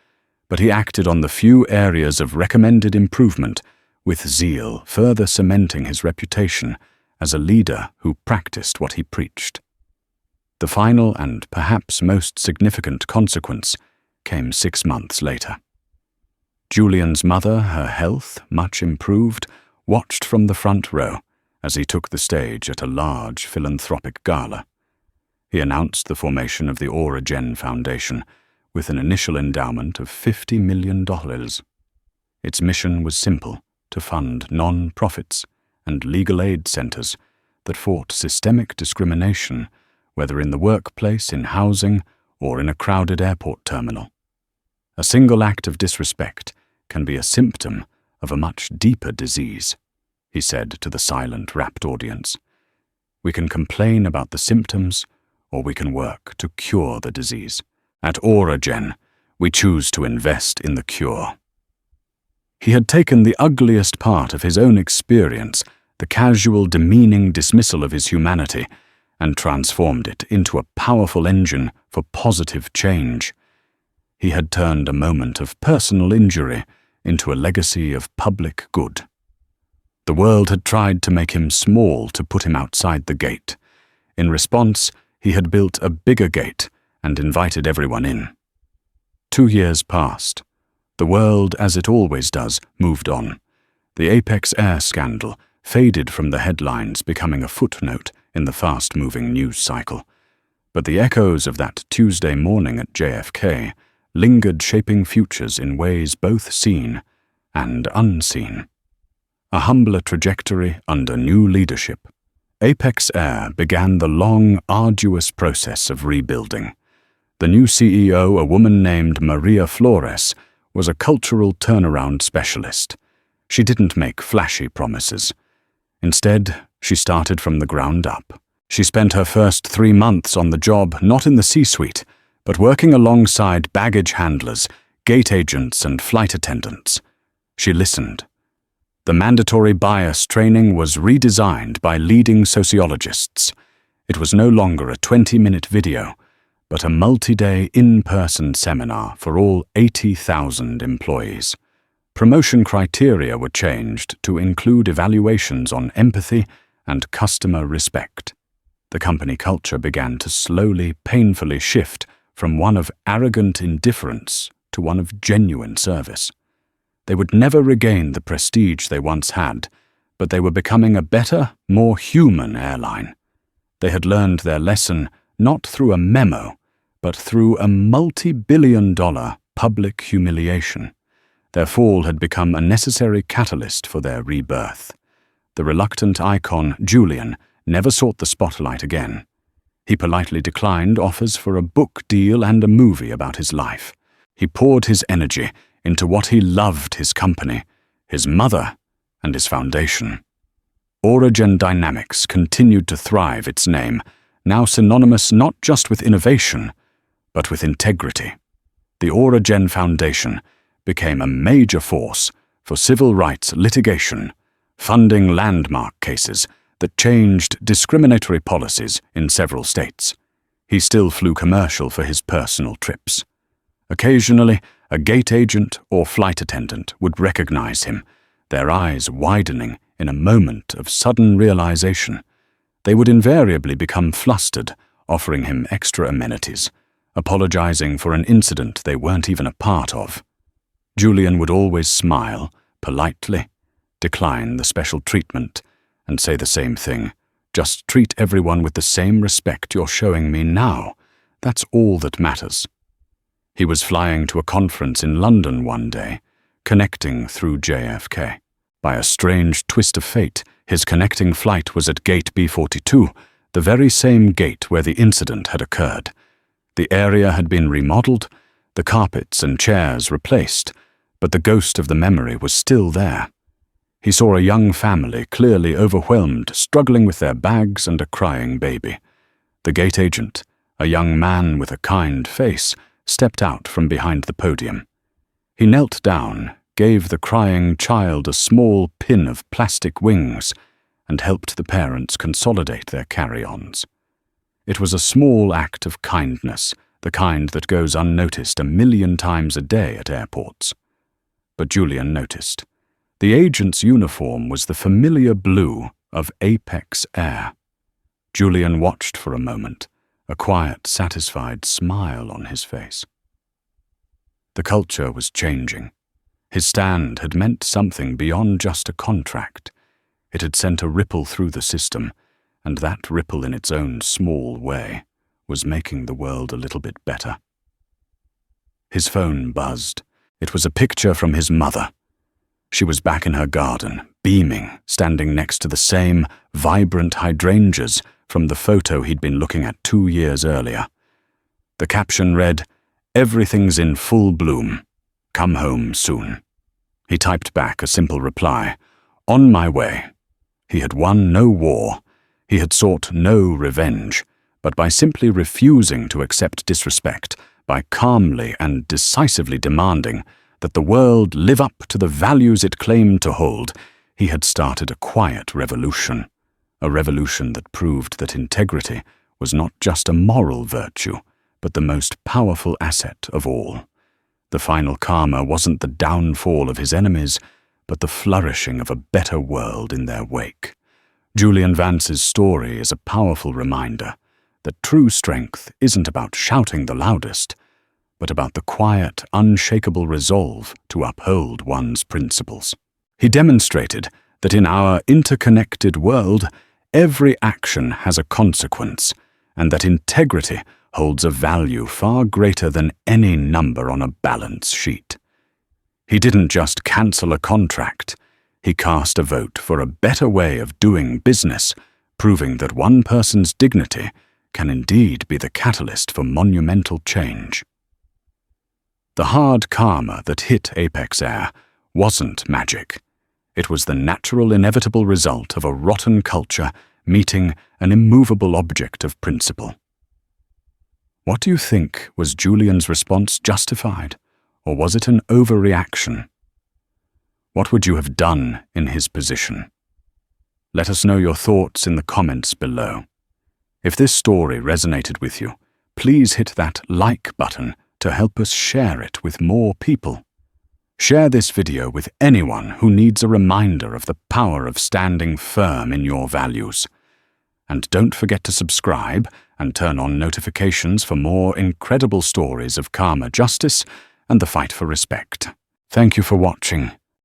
but he acted on the few areas of recommended improvement with zeal, further cementing his reputation as a leader who practiced what he preached. The final and perhaps most significant consequence came 6 months later. Julian's mother, her health much improved, watched from the front row as he took the stage at a large philanthropic gala. He announced the formation of the Auragen Foundation with an initial endowment of $50 million. Its mission was simple: to fund non-profits and legal aid centers that fought systemic discrimination, whether in the workplace, in housing, or in a crowded airport terminal. A single act of disrespect can be a symptom of a much deeper disease, he said to the silent, rapt audience. We can complain about the symptoms, or we can work to cure the disease. At Auragen, we choose to invest in the cure. He had taken the ugliest part of his own experience, the casual, demeaning dismissal of his humanity, and transformed it into a powerful engine for positive change. He had turned a moment of personal injury into a legacy of public good. The world had tried to make him small to put him outside the gate. In response, he had built a bigger gate and invited everyone in. 2 years passed. The world, as it always does, moved on. The Apex Air scandal faded from the headlines, becoming a footnote in the fast-moving news cycle. But the echoes of that Tuesday morning at JFK lingered, shaping futures in ways both seen and unseen. A humbler trajectory under new leadership. Apex Air began the long, arduous process of rebuilding. The new CEO, a woman named Maria Flores, was a cultural turnaround specialist. She didn't make flashy promises. Instead, she started from the ground up. She spent her first 3 months on the job, not in the C-suite, but working alongside baggage handlers, gate agents, and flight attendants. She listened. The mandatory bias training was redesigned by leading sociologists. It was no longer a 20-minute video, but a multi-day in-person seminar for all 80,000 employees. Promotion criteria were changed to include evaluations on empathy and customer respect. The company culture began to slowly, painfully shift from one of arrogant indifference to one of genuine service. They would never regain the prestige they once had, but they were becoming a better, more human airline. They had learned their lesson not through a memo, but through a multi-billion-dollar public humiliation. Their fall had become a necessary catalyst for their rebirth. The reluctant icon, Julian, never sought the spotlight again. He politely declined offers for a book deal and a movie about his life. He poured his energy into what he loved: his company, his mother, and his foundation. Auragen Dynamics continued to thrive, its name, now synonymous not just with innovation, but with integrity. The Auragen Foundation became a major force for civil rights litigation, funding landmark cases that changed discriminatory policies in several states. He still flew commercial for his personal trips. Occasionally, a gate agent or flight attendant would recognize him, their eyes widening in a moment of sudden realization. They would invariably become flustered, offering him extra amenities, apologizing for an incident they weren't even a part of. Julian would always smile, politely, decline the special treatment, and say the same thing: just treat everyone with the same respect you're showing me now. That's all that matters. He was flying to a conference in London one day, connecting through JFK. By a strange twist of fate, his connecting flight was at gate B42, the very same gate where the incident had occurred. The area had been remodeled, the carpets and chairs replaced, but the ghost of the memory was still there. He saw a young family, clearly overwhelmed, struggling with their bags and a crying baby. The gate agent, a young man with a kind face, stepped out from behind the podium. He knelt down, gave the crying child a small pin of plastic wings, and helped the parents consolidate their carry-ons. It was a small act of kindness, the kind that goes unnoticed 1,000,000 times a day at airports. But Julian noticed. The agent's uniform was the familiar blue of Apex Air. Julian watched for a moment, a quiet, satisfied smile on his face. The culture was changing. His stand had meant something beyond just a contract. It had sent a ripple through the system, and that ripple in its own small way was making the world a little bit better. His phone buzzed. It was a picture from his mother. She was back in her garden, beaming, standing next to the same vibrant hydrangeas from the photo he'd been looking at 2 years earlier. The caption read, "Everything's in full bloom. Come home soon." He typed back a simple reply, "On my way." He had won no war. He had sought no revenge. But by simply refusing to accept disrespect, by calmly and decisively demanding that the world live up to the values it claimed to hold, he had started a quiet revolution, a revolution that proved that integrity was not just a moral virtue, but the most powerful asset of all. The final karma wasn't the downfall of his enemies, but the flourishing of a better world in their wake. Julian Vance's story is a powerful reminder that true strength isn't about shouting the loudest, but about the quiet, unshakable resolve to uphold one's principles. He demonstrated that in our interconnected world, every action has a consequence, and that integrity holds a value far greater than any number on a balance sheet. He didn't just cancel a contract, he cast a vote for a better way of doing business, proving that one person's dignity can indeed be the catalyst for monumental change. The hard karma that hit Apex Air wasn't magic. It was the natural, inevitable result of a rotten culture meeting an immovable object of principle. What do you think? Was Julian's response justified, or was it an overreaction? What would you have done in his position? Let us know your thoughts in the comments below. If this story resonated with you, please hit that like button to help us share it with more people. Share this video with anyone who needs a reminder of the power of standing firm in your values. And don't forget to subscribe and turn on notifications for more incredible stories of karma, justice, and the fight for respect. Thank you for watching.